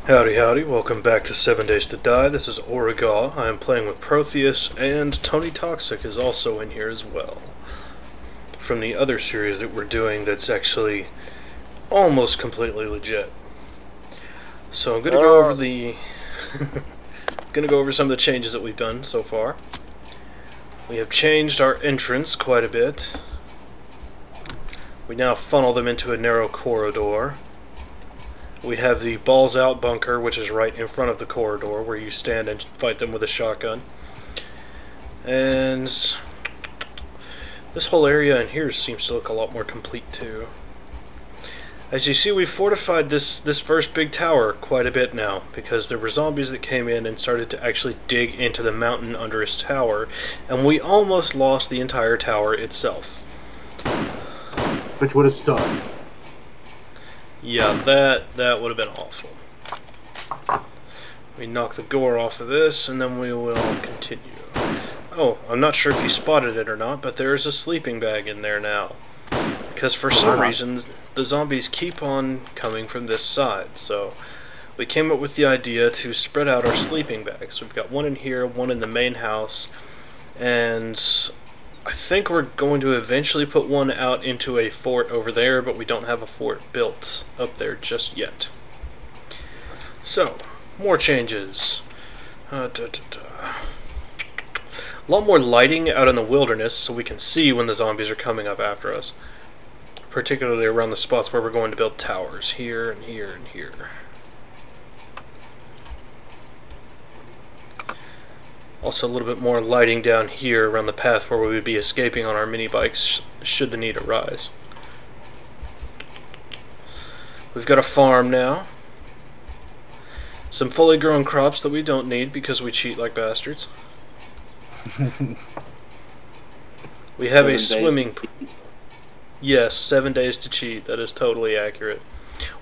Howdy howdy, welcome back to 7 Days to Die. This is Aurigauh. I am playing with Protheus, and Tony Toxic is also in here as well. From the other series that we're doing that's actually almost completely legit. So I'm gonna go over the gonna go over some of the changes that we've done so far. We have changed our entrance quite a bit. We now funnel them into a narrow corridor. We have the balls out bunker, which is right in front of the corridor, where you stand and fight them with a shotgun. And this whole area in here seems to look a lot more complete too. As you see, we've fortified this first big tower quite a bit now, because there were zombies that came in and started to actually dig into the mountain under his tower, and we almost lost the entire tower itself. Which would have sucked. Yeah, that would have been awful. We knock the door off of this, and then we will continue. Oh, I'm not sure if you spotted it or not, but there's a sleeping bag in there now. Because for some reason, the zombies keep on coming from this side, so we came up with the idea to spread out our sleeping bags. We've got one in here, one in the main house, and I think we're going to eventually put one out into a fort over there, but we don't have a fort built up there just yet. So, more changes. A lot more lighting out in the wilderness so we can see when the zombies are coming up after us. Particularly around the spots where we're going to build towers. Here and here and here. Also a little bit more lighting down here around the path where we would be escaping on our mini bikes should the need arise. We've got a farm now. Some fully grown crops that we don't need because we cheat like bastards. We have a swimming pool. Yes, 7 days to cheat. That is totally accurate.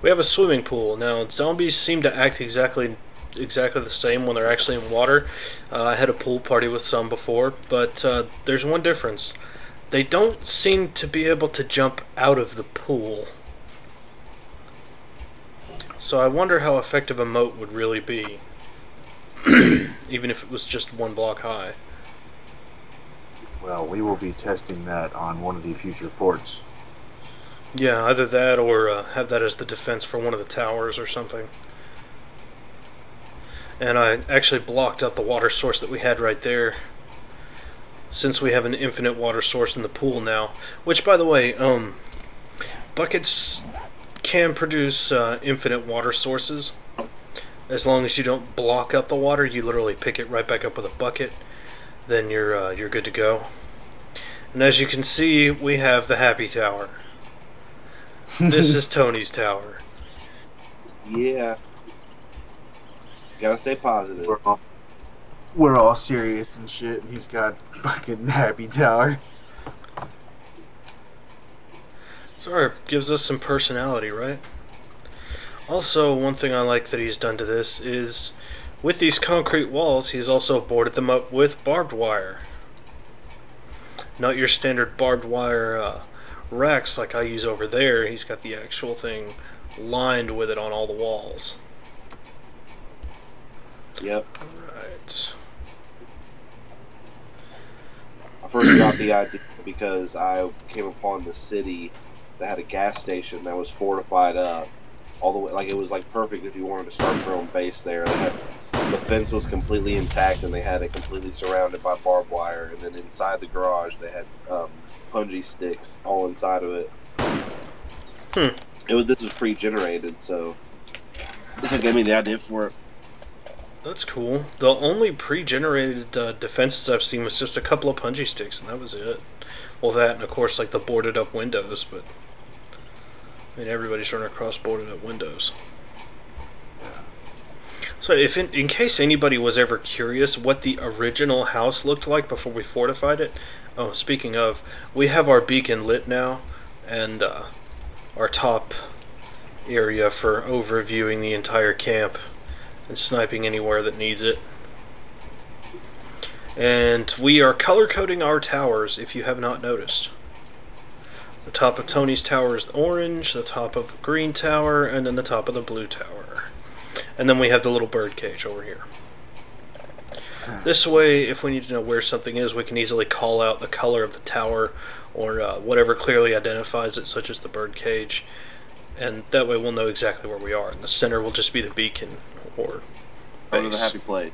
We have a swimming pool. Now, zombies seem to act exactly the same when they're actually in water. I had a pool party with some before, but there's one difference. They don't seem to be able to jump out of the pool. So I wonder how effective a moat would really be, even if it was just 1 block high. Well, we will be testing that on one of the future forts. Yeah, either that or have that as the defense for one of the towers or something. And I actually blocked out the water source that we had right there, since we have an infinite water source in the pool now. Which, by the way, buckets can produce infinite water sources. As long as you don't block up the water, you literally pick it right back up with a bucket, then you're good to go. And as you can see, we have the happy tower. This is Tony's tower. Yeah. Gotta stay positive. We're all serious and shit, and he's got fucking happy tower. Sorry, gives us some personality, right? Also, one thing I like that he's done to this is, with these concrete walls, he's also boarded them up with barbed wire. Not your standard barbed wire racks like I use over there. He's got the actual thing lined with it on all the walls. Yep. Alright. I first got the idea because I came upon the city that had a gas station that was fortified up all the way, like it was like perfect if you wanted to start your own base there. They had, the fence was completely intact and they had it completely surrounded by barbed wire, and then inside the garage they had punji sticks all inside of it. This was pre-generated, so this will give me the idea for it. That's cool. The only pre-generated defenses I've seen was just a couple of punji sticks, and that was it. Well, that, and of course, like the boarded up windows, but I mean, everybody's running across boarded up windows. So, if in case anybody was ever curious what the original house looked like before we fortified it, oh, speaking of, we have our beacon lit now, and our top area for overviewing the entire camp and sniping anywhere that needs it. And we are color coding our towers, if you have not noticed. The top of Tony's tower is orange, the top of green tower, and then the top of the blue tower. And then we have the little bird cage over here. This way, if we need to know where something is, we can easily call out the color of the tower or whatever clearly identifies it, such as the bird cage. And that way we'll know exactly where we are. And the center will just be the beacon or base. Go to the happy place.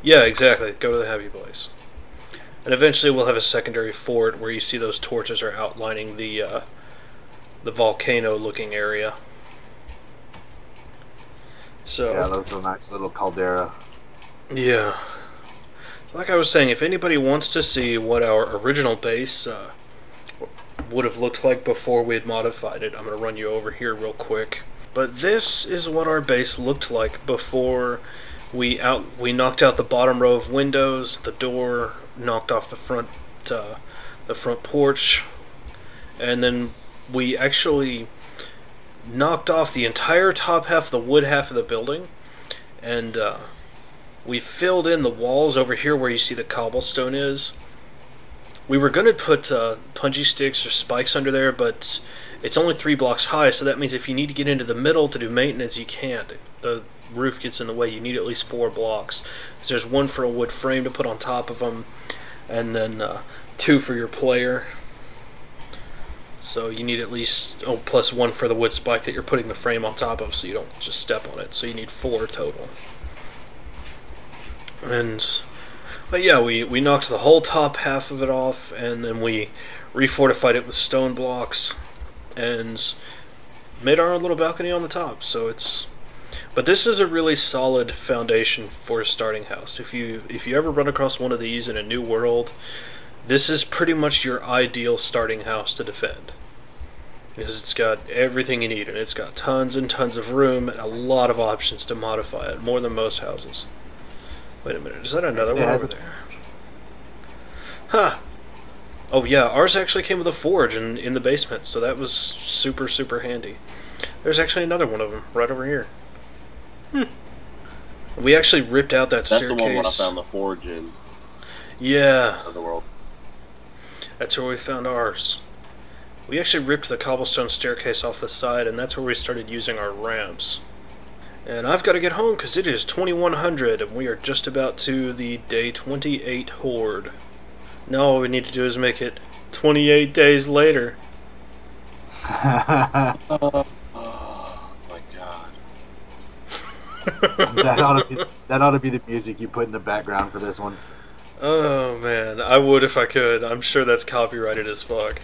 Yeah, exactly. Go to the happy place. And eventually we'll have a secondary fort where you see those torches are outlining the volcano-looking area. So yeah, those are a nice little caldera. yeah. So like I was saying, if anybody wants to see what our original base would have looked like before we had modified it, I'm going to run you over here real quick. But this is what our base looked like before we knocked out the bottom row of windows, the door, knocked off the front porch, and then we actually knocked off the entire top half of the wood half of the building, and we filled in the walls over here where you see the cobblestone is. We were going to put punji sticks or spikes under there, but it's only 3 blocks high, so that means if you need to get into the middle to do maintenance, you can't. The roof gets in the way. You need at least 4 blocks. So there's 1 for a wood frame to put on top of them, and then 2 for your player. So you need at least, plus 1 for the wood spike that you're putting the frame on top of so you don't just step on it. So you need 4 total. But yeah, we knocked the whole top half of it off, and then we refortified it with stone blocks and made our own little balcony on the top. So but this is a really solid foundation for a starting house. If you ever run across one of these in a new world, this is pretty much your ideal starting house to defend, because it's got everything you need, and it's got tons and tons of room and a lot of options to modify it, more than most houses. Wait a minute, is that another one over there? Huh. Oh yeah, ours actually came with a forge in the basement, so that was super, super handy. There's actually another one of them right over here. We actually ripped out that staircase. That's the one where I found the forge in. Yeah. Of the world. That's where we found ours. We actually ripped the cobblestone staircase off the side, and that's where we started using our ramps. And I've got to get home because it is 2100, and we are just about to the day 28 horde. Now all we need to do is make it 28 days later. Oh my god. that ought to be the music you put in the background for this one. Oh man, I would if I could. I'm sure that's copyrighted as fuck.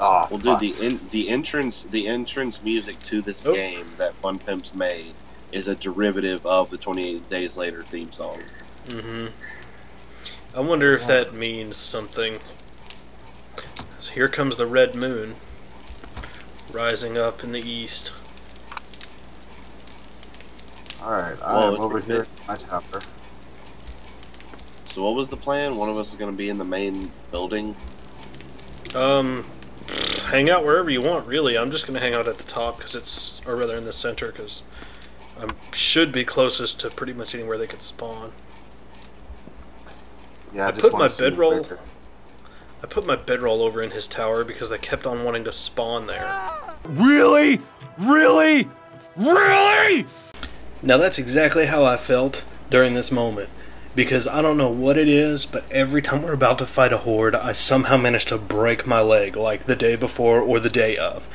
Oh, well, fuck. dude, the entrance music to this game that Fun Pimps made is a derivative of the 28 Days Later theme song. I wonder if that means something. So here comes the red moon, rising up in the east. Alright, I'm over here at my tower. So what was the plan? One of us is going to be in the main building? Hang out wherever you want, really. I'm just going to hang out at the top, because it's, or rather in the center, because I should be closest to pretty much anywhere they could spawn. Yeah, I put my bedroll over in his tower because they kept on wanting to spawn there. Really? Really? Really? Now that's exactly how I felt during this moment. Because I don't know what it is, but every time we're about to fight a horde, I somehow manage to break my leg, like the day before or the day of.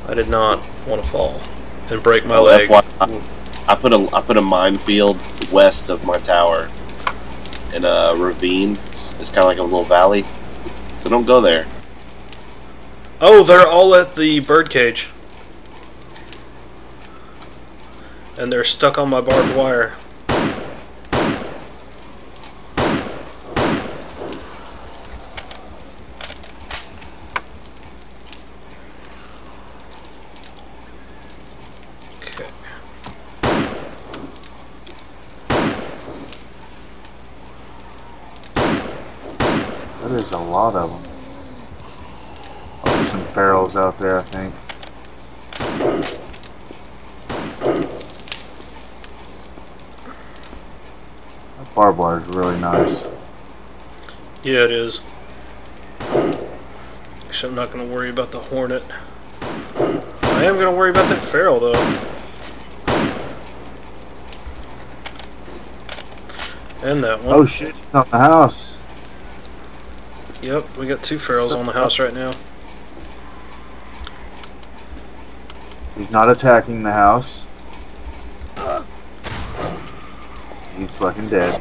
I did not want to fall and break my leg. I put a minefield west of my tower in a ravine. It's kind of like a little valley, so don't go there. Oh, they're all at the birdcage. And they're stuck on my barbed wire. There's a lot of them. Oh, there's some ferals out there, I think. That barbed wire is really nice. Yeah, it is. Actually, I'm not going to worry about the hornet. I am going to worry about that feral, though. And that one. Oh shit, it's on the house. Yep, we got 2 ferals on the house right now. He's not attacking the house. He's fucking dead.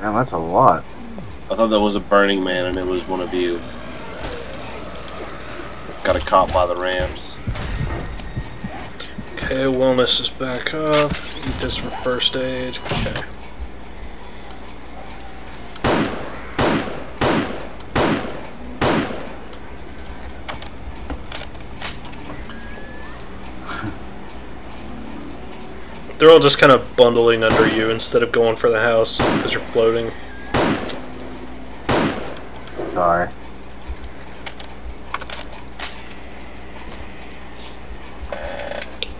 Damn, that's a lot. I thought that was a Burning Man and it was one of you. Got a caught by the Rams. Okay, wellness is back up. Eat this for first aid. Okay. They're all just kind of bundling under you instead of going for the house because you're floating. Sorry.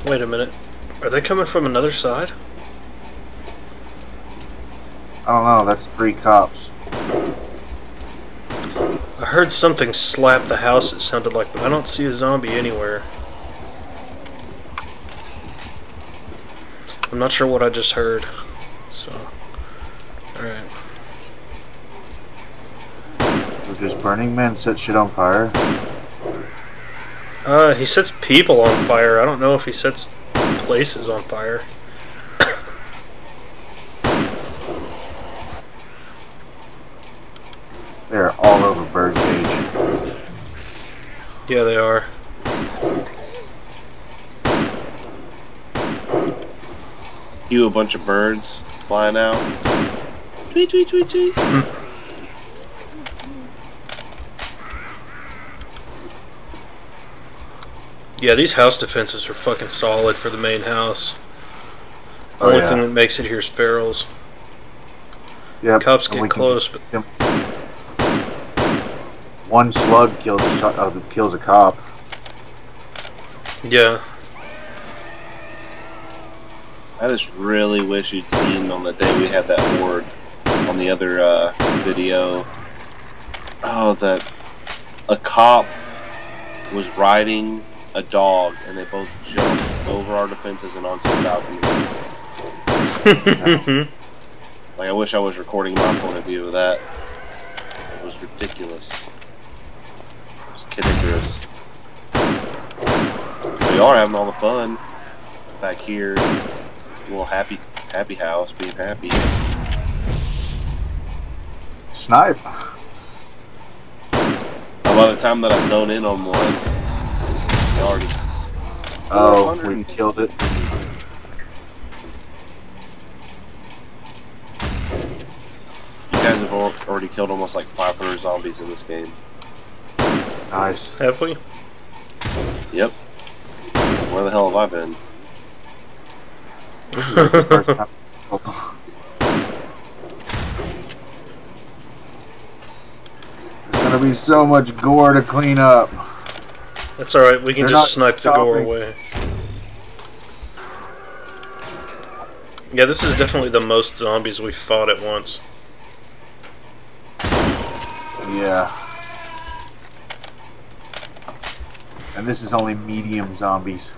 Wait a minute. Are they coming from another side? I don't know, that's 3 cops. I heard something slap the house, it sounded like, but I don't see a zombie anywhere. I'm not sure what I just heard. So, alright. Does Burning Man set shit on fire? He sets people on fire. I don't know if he sets places on fire. They're all over Birdcage. Yeah, they are. You a bunch of birds flying out. Tweet, tweet, tweet, tweet. Yeah, these house defenses are fucking solid for the main house. The Oh, only yeah. thing that makes it here is ferals. Yep. Cops and we get can close, just- but One slug kills kills a cop. yeah. I just really wish you'd seen on the day we had that horde on the other video. Oh, that a cop was riding a dog and they both jumped over our defenses and onto the balcony. Like, I wish I was recording my point of view of that. It was ridiculous. It was ridiculous. We are having all the fun back here. A little happy house, being happy. Snipe. By the time that I zone in on one, they already. Oh, we killed it. You guys have already killed almost like 500 zombies in this game. Nice. Have we? Yep. Where the hell have I been? This is like the first time. There's gonna be so much gore to clean up. That's alright, we can They're just not snipe the gore stopping. away. Yeah, this is definitely the most zombies we've fought at once. Yeah. And this is only medium zombies.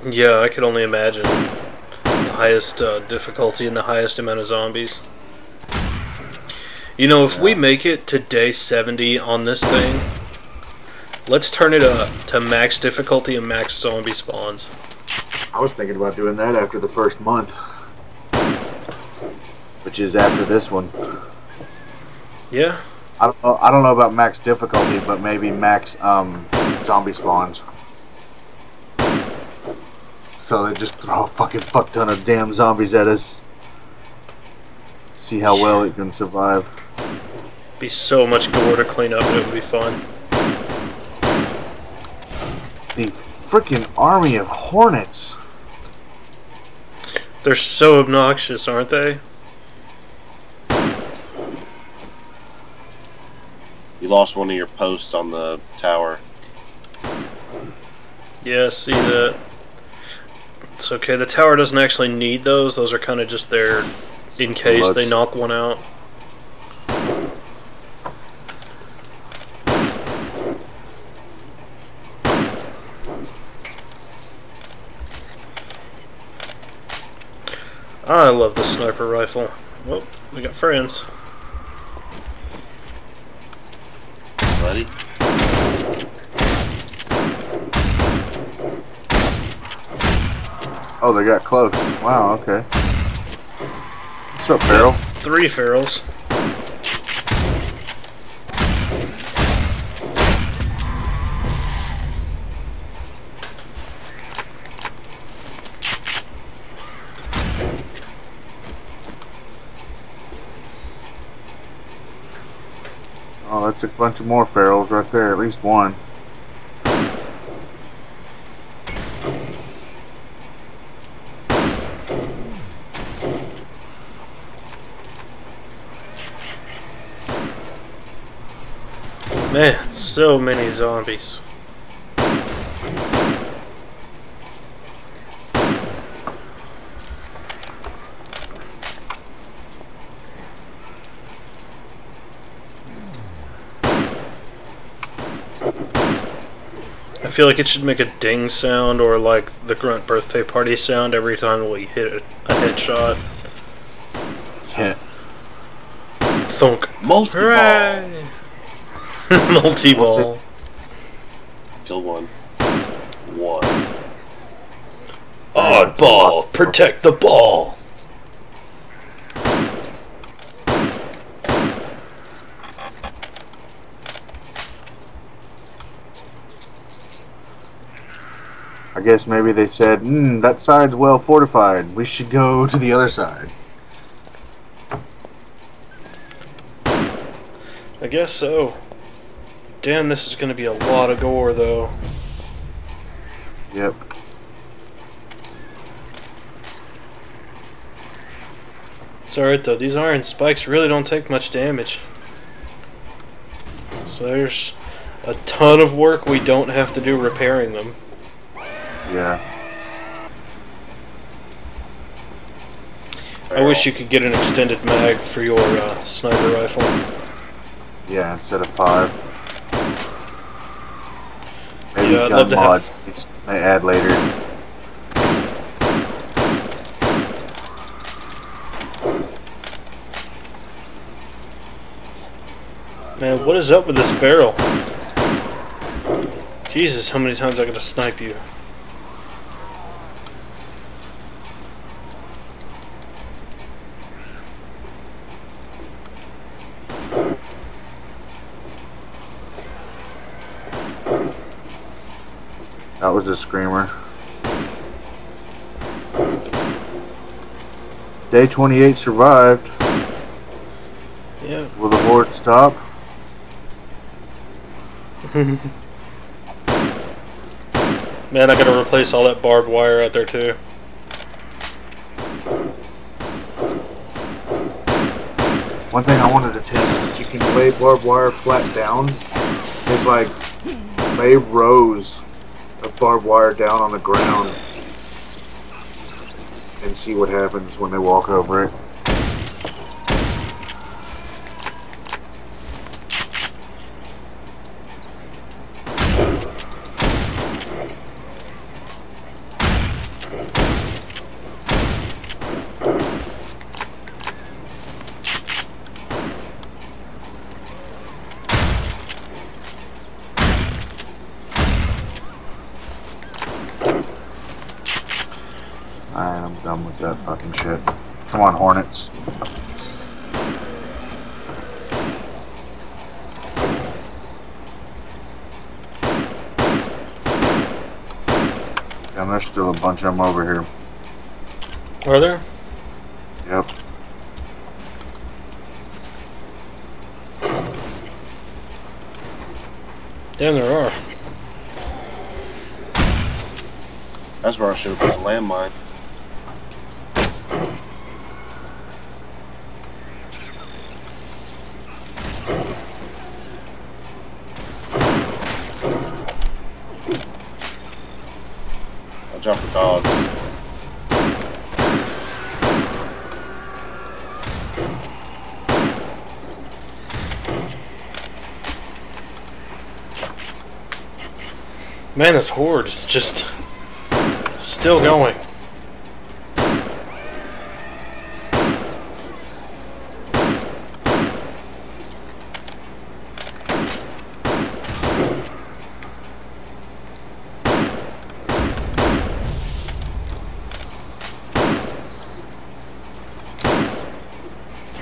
Yeah, I could only imagine the highest difficulty and the highest amount of zombies. You know, if we make it to day 70 on this thing, let's turn it up to max difficulty and max zombie spawns. I was thinking about doing that after the first month. Which is after this one. Yeah. I don't know about max difficulty, but maybe max zombie spawns. So they just throw a fucking fuck ton of damn zombies at us. See how well it can survive. Be so much gore to clean up, it would be fun. The freaking army of hornets. They're so obnoxious, aren't they? You lost one of your posts on the tower. Yeah, see that. It's okay, the tower doesn't actually need those. Those are kind of just there in case they knock one out. I love the sniper rifle. Well, we got friends. Buddy. Oh, they got close. Wow, okay. What's up, Farrell? 3 ferals. Oh, that's a bunch of more ferals right there. At least one. Man, so many zombies. I feel like it should make a ding sound or like the grunt birthday party sound every time we hit a headshot. Yeah. Thunk. Multi-ball. Multi-ball. Kill one. Oddball, protect the ball. I guess maybe they said, that side's well fortified. We should go to the other side. I guess so. Damn, this is going to be a lot of gore, though. Yep. It's alright, though. These iron spikes really don't take much damage. So there's a ton of work we don't have to do repairing them. Yeah. I wish you could get an extended mag for your sniper rifle. Yeah, instead of 5. Maybe Yeah, I'd gun love to mods they add later. Man, what is up with this barrel? Jesus, how many times I gotta snipe you? That was a screamer. Day 28 survived. Yeah. Will the horde stop? Man, I gotta replace all that barbed wire out there too. One thing I wanted to test that you can lay barbed wire flat down is like lay rows of barbed wire down on the ground and see what happens when they walk over it. Alright, I'm done with that fucking shit. Come on, Hornets. Yeah, there's still a bunch of them over here. Are there? Yep. Damn, there are. That's where I should have put a landmine. Watch out for dogs. Man, this horde is just still going.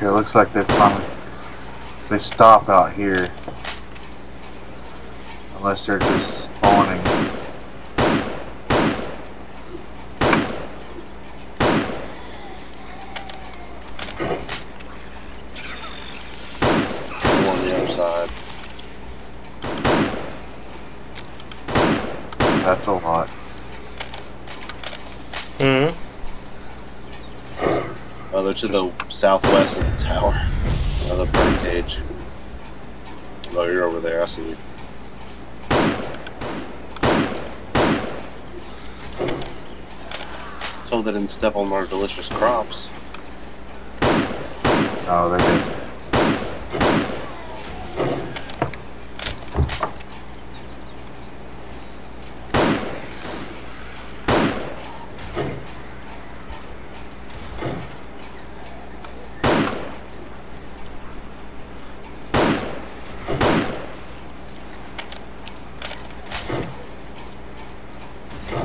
Okay, looks like they stop out here. Unless they're just spawning. On the other side. That's a lot. Mm-hmm. Oh, they're to the southwest of the tower. Another bird cage. Oh, you're over there. I see you. Told they didn't step on our delicious crops. Oh, they did.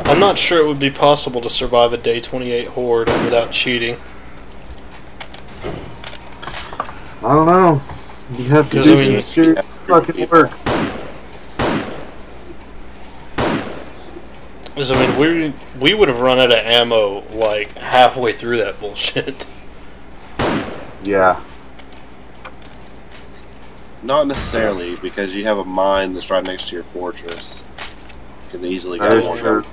I'm not sure it would be possible to survive a day 28 horde without cheating. I don't know. You have to Because, do I mean, some serious fucking work. Because, I mean, we would have run out of ammo, like, halfway through that bullshit. Yeah. Not necessarily, because you have a mine that's right next to your fortress. You can easily That get is one. true.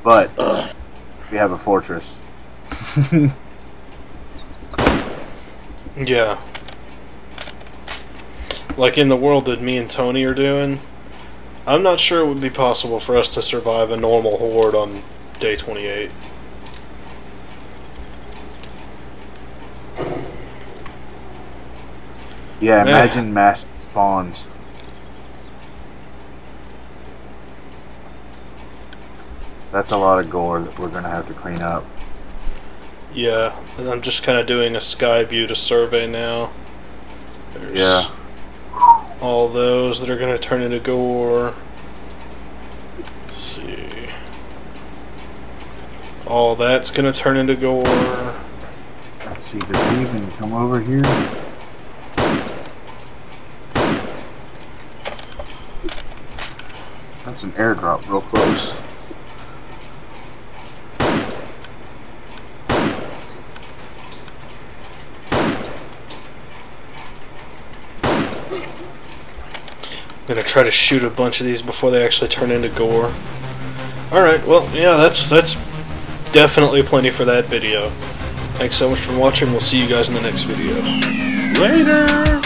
But we have a fortress. Yeah. Like in the world that me and Tony are doing, I'm not sure it would be possible for us to survive a normal horde on day 28. Yeah, imagine mass spawns. That's a lot of gore that we're going to have to clean up. Yeah, and I'm just kind of doing a sky view to survey now. There's Yeah. all those that are going to turn into gore. Let's see. All that's going to turn into gore. Let's see, did they even come over here? That's an airdrop real close. I'm gonna try to shoot a bunch of these before they actually turn into gore. Alright, well, yeah, that's definitely plenty for that video. Thanks so much for watching. We'll see you guys in the next video. Later!